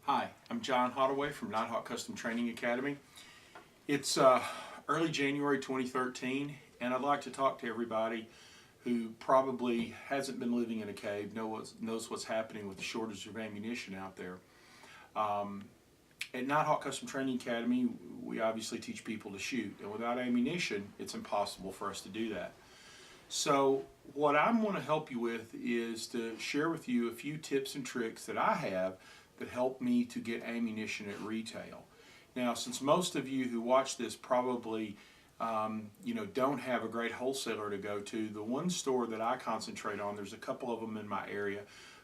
Hi, I'm John Hodoway from Nighthawk Custom Training Academy. It's early January 2013, and I'd like to talk to everybody who probably hasn't been living in a cave, knows what's happening with the shortage of ammunition out there. At Nighthawk Custom Training Academy, we obviously teach people to shoot, and without ammunition, it's impossible for us to do that. So what I'm going to help you with is to share with you a few tips and tricks that I have that help me to get ammunition at retail. Now, since most of you who watch this probably don't have a great wholesaler to go to, the one store that I concentrate on, there's a couple of them in my area,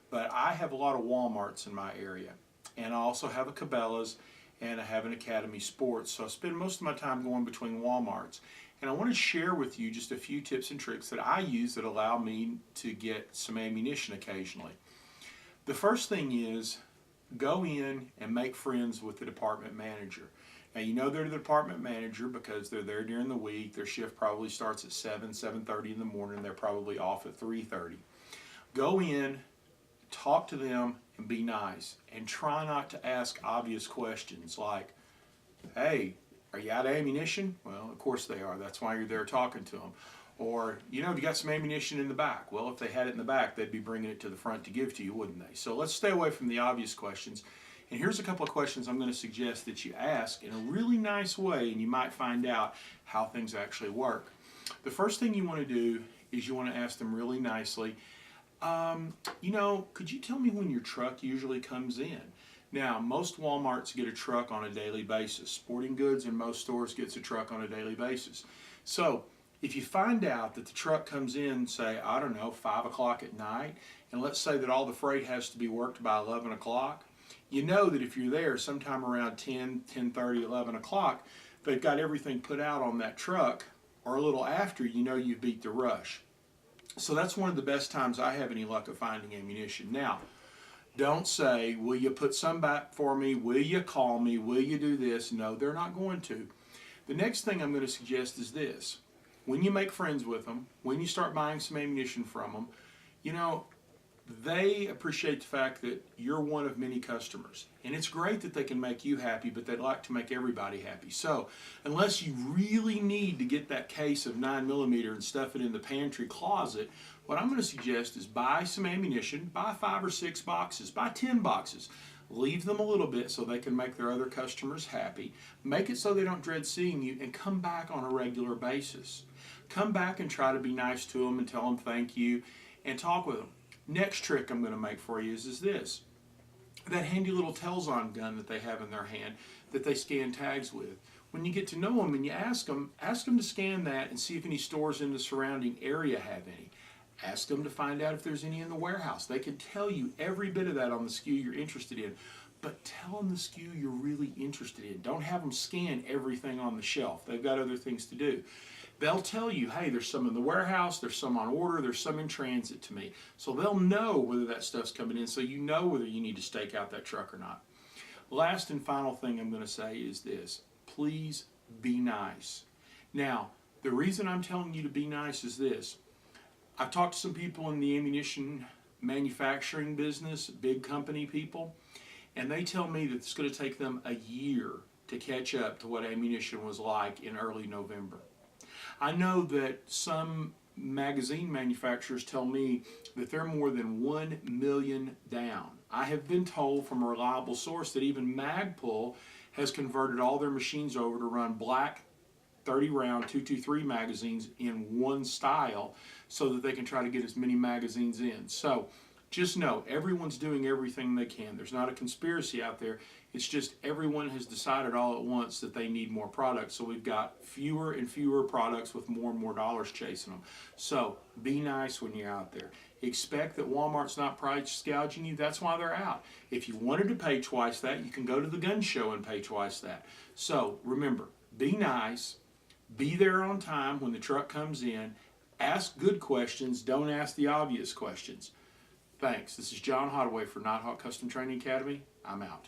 but I have a lot of Walmarts in my area, and I also have a Cabela's, and I have an Academy Sports, so I spend most of my time going between Walmarts. And I want to share with you just a few tips and tricks that I use that allow me to get some ammunition occasionally. The first thing is, go in and make friends with the department manager. Now, you know they're the department manager because they're there during the week. Their shift probably starts at 7:30 in the morning. They're probably off at 3:30. Go in, talk to them, and be nice. And try not to ask obvious questions like, hey, are you out of ammunition? Well, of course they are. That's why you're there talking to them. Or, you got some ammunition in the back. Well, if they had it in the back, they'd be bringing it to the front to give to you, wouldn't they? So let's stay away from the obvious questions. And here's a couple of questions I'm going to suggest that you ask in a really nice way, and you might find out how things actually work. The first thing you want to do is you want to ask them really nicely, could you tell me when your truck usually comes in? Now, most Walmarts get a truck on a daily basis. Sporting Goods in most stores gets a truck on a daily basis. So, if you find out that the truck comes in, say, 5 o'clock at night, and let's say that all the freight has to be worked by 11 o'clock, you know that if you're there sometime around 10:30, 11 o'clock, they've got everything put out on that truck, or a little after, you've beat the rush. So that's one of the best times I have any luck of finding ammunition. Now, don't say, will you put some back for me? Will you call me? Will you do this? No, they're not going to. The next thing I'm going to suggest is this. When you make friends with them, when you start buying some ammunition from them, they appreciate the fact that you're one of many customers. And it's great that they can make you happy, but they'd like to make everybody happy. So unless you really need to get that case of 9mm and stuff it in the pantry closet, what I'm going to suggest is buy some ammunition, buy 5 or 6 boxes, buy 10 boxes. Leave them a little bit so they can make their other customers happy. Make it so they don't dread seeing you, and come back on a regular basis. Come back and try to be nice to them and tell them thank you and talk with them. Next trick I'm going to make for you is this. That handy little Telzon gun that they have in their hand that they scan tags with. When you get to know them and you ask them to scan that and see if any stores in the surrounding area have any. Ask them to find out if there's any in the warehouse. They can tell you every bit of that on the SKU you're interested in. But tell them the SKU you're really interested in. Don't have them scan everything on the shelf. They've got other things to do. They'll tell you, hey, there's some in the warehouse, there's some on order, there's some in transit to me. So they'll know whether that stuff's coming in, so you know whether you need to stake out that truck or not. Last and final thing I'm going to say is this. Please be nice. Now, the reason I'm telling you to be nice is this. I've talked to some people in the ammunition manufacturing business, big company people, and they tell me that it's going to take them a year to catch up to what ammunition was like in early November. I know that some magazine manufacturers tell me that they're more than 1 million down. I have been told from a reliable source that even Magpul has converted all their machines over to run black 30-round 223 magazines in one style so that they can try to get as many magazines in. So just know, everyone's doing everything they can. There's not a conspiracy out there. It's just everyone has decided all at once that they need more products. So we've got fewer and fewer products with more and more dollars chasing them. So be nice when you're out there. Expect that Walmart's not price gouging you. That's why they're out. If you wanted to pay twice that, you can go to the gun show and pay twice that. So remember, be nice. Be there on time when the truck comes in. Ask good questions. Don't ask the obvious questions. Thanks. This is John Hodoway for Nighthawk Custom Training Academy. I'm out.